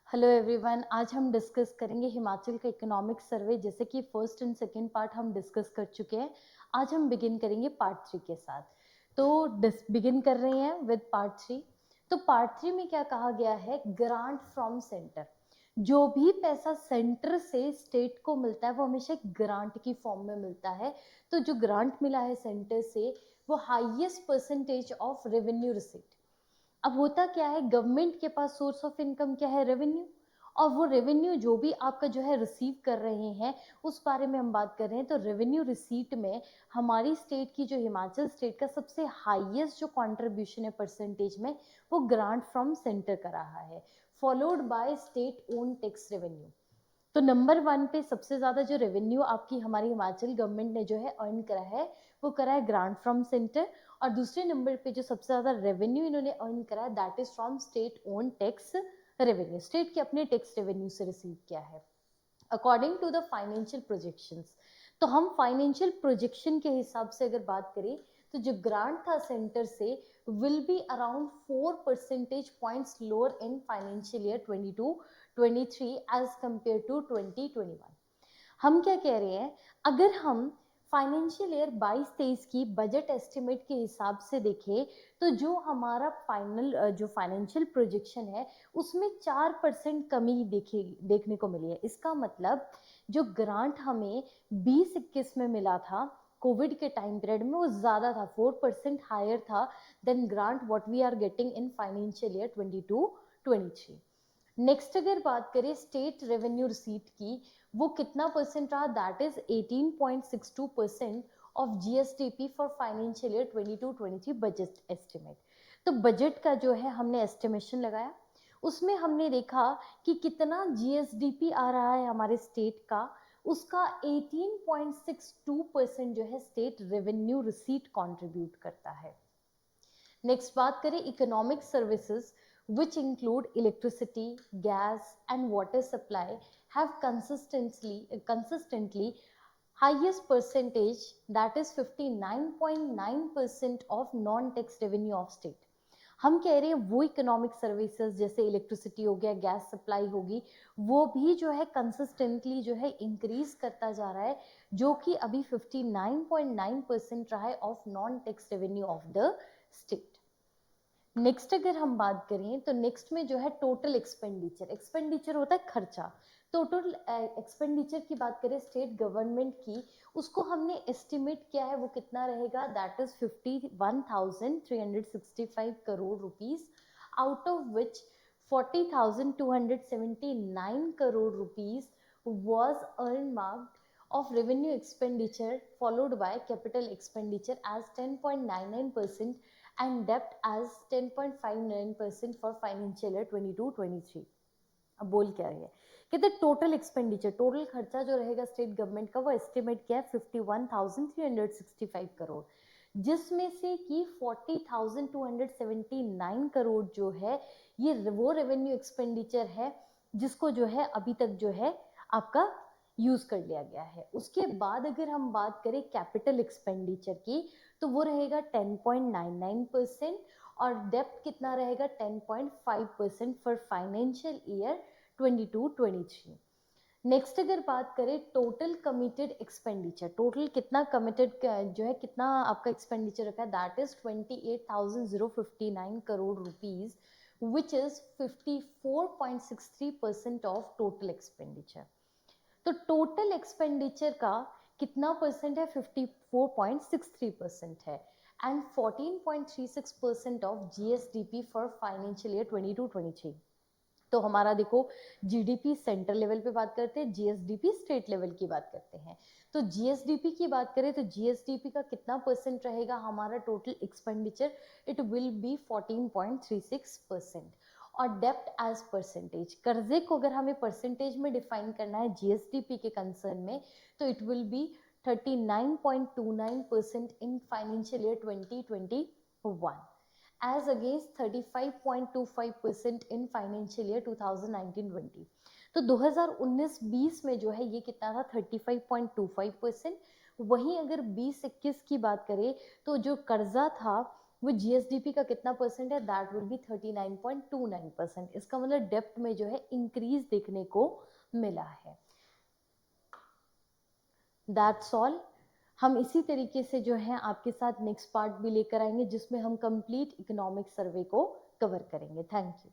Hello everyone, आज हम discuss करेंगे हिमाचल का इकोनॉमिक सर्वे। जैसे कि फर्स्ट एंड सेकंड पार्ट हम डिस्कस कर चुके हैं। आज हम बिगिन करेंगे पार्ट 3 के साथ। तो बिगिन कर रहे हैं विद पार्ट 3। तो पार्ट 3 में क्या कहा गया है, ग्रांट फ्रॉम सेंटर। जो भी पैसा सेंटर से स्टेट को मिलता है वो हमेशा एक ग्रांट की फॉर्म में मिलता है। तो जो ग्रांट मिला है सेंटर से वो highest percentage of revenue receipt. अब होता क्या है, गवर्नमेंट के पास सोर्स ऑफ इनकम क्या है, रेवेन्यू। और वो रेवेन्यू जो भी आपका जो है रिसीव कर रहे हैं उस बारे में हम बात कर रहे हैं। तो रेवेन्यू रिसीट में हमारी स्टेट की, जो हिमाचल स्टेट का सबसे हाईएस्ट जो कंट्रीब्यूशन है परसेंटेज में, वो ग्रांट फ्रॉम सेंटर का रहा है, followed by state own tax revenue. तो नंबर 1 पे सबसे ज्यादा जो रेवेन्यू आपकी हमारी हिमाचल गवर्नमेंट ने जो है अर्न करा है वो करा है ग्रांट फ्रॉम सेंटर। और दूसरे नंबर पे जो सबसे ज्यादा रेवेन्यू इन्होंने अर्न करा है that is from state own tax revenue. State के अपने टैक्स रेवेन्यू से रिसीव किया है according to the financial projections. तो हम फाइनेंशियल प्रोजेक्शन के हिसाब से अगर बात करें तो जो ग्रांट था सेंटर से will be around 4 percentage points lower in financial year 22-23 as compared to 2021। हम क्या कह रहे हैं, अगर हम फाइनेंशियल ईयर 22-23 की बजट एस्टिमेट के हिसाब से देखें तो जो हमारा फाइनल जो फाइनेंशियल प्रोजेक्शन है उसमें 4% कमी देखने को मिली है। इसका मतलब जो ग्रांट हमें 20-21 में मिला था कोविड के टाइम पीरियड में वो ज्यादा था, 4% हायर था then grant what we are getting in financial year 22-23। Next अगर बात करें स्टेट रेवेन्यू रिसीट की, वो कितना परसेंट रहा, that is 18.62% of GSDP for financial year 22-23 budget estimate. तो बजट का जो है हमने एस्टिमेशन लगाया, उसमें हमने देखा कि कितना जीएसडीपी आ रहा है हमारे स्टेट का, उसका 18.62% जो है स्टेट रेवेन्यू रिसीट कंट्रीब्यूट करता है। नेक्स्ट बात करें economic services which include electricity, gas and water supply have consistently highest percentage, that is 59.9% of non-tax revenue of state। हम कह रहे हैं वो इकोनॉमिक सर्विसेज जैसे इलेक्ट्रिसिटी हो गया, गैस सप्लाई होगी, वो भी जो है कंसिस्टेंटली जो है इंक्रीज करता जा रहा है, जो कि अभी 59.9% रहा है of non tax revenue of the state. Next अगर हम बात करें तो नेक्स्ट में जो है टोटल एक्सपेंडिचर, एक्सपेंडिचर होता है खर्चा। टोटल एक्सपेंडिचर की बात करें स्टेट गवर्नमेंट की, उसको हमने एस्टिमेट किया है वो कितना रहेगा, that is 51,365 crore rupees, out of which 40,279 crore rupees was earmarked of revenue expenditure followed by capital expenditure as 10.99% and debt as 10.59% for financial year 22-23। अब बोल क्या रही है, कहते टोटल एक्सपेंडिचर, टोटल खर्चा जो रहेगा स्टेट गवर्नमेंट का वो एस्टिमेट किया है 51,365 करोड़, जिसमें से कि 40,279 करोड़ जो है ये वो रेवेन्यू एक्सपेंडिचर है जिसको जो है अभी तक जो है आपका यूज कर लिया गया है। उसके बाद अगर हम बात करें कैपिटल एक्सपेंडिचर की तो वो रहेगा 10.99% और डेप्ट कितना रहेगा 10.5% फॉर फाइनेंशियल ईयर 22-23। नेक्स्ट अगर बात करें टोटल कमिटेड एक्सपेंडिचर, टोटल कितना कमिटेड जो है कितना आपका एक्सपेंडिचर रखा है, that is 28,059 crore rupees which is 54.63% of total expenditure. तो टोटल एक्सपेंडिचर का कितना परसेंट है, 54.63% है and 14.36% of GSDP for financial year 22-23। तो हमारा देखो जीडीपी सेंटर लेवल पे बात करते हैं, जीएसडीपी स्टेट लेवल की बात करते हैं। तो जीएसडीपी की बात करें तो जीएसडीपी का कितना परसेंट रहेगा हमारा total expenditure, it will be 14.36%। और डेप्ट एज परसेंटेज, कर्जे को अगर हमें परसेंटेज में डिफाइन करना है जीएसडीपी के कंसर्न में तो it will be 39.29% in financial year 2021 as against 35.25% in financial year 2019-20। तो 2019-20 में जो है ये कितना था, 35.25%। वहीं अगर 20-21 की बात करें तो जो कर्जा था वो जीएसडीपी का कितना परसेंट है, दैट विल बी 39.29%। इसका मतलब डेप्ट में जो है इंक्रीज देखने को मिला है। That's all. हम इसी तरीके से जो है आपके साथ नेक्स्ट पार्ट भी लेकर आएंगे जिसमें हम कंप्लीट इकोनॉमिक सर्वे को कवर करेंगे। Thank you.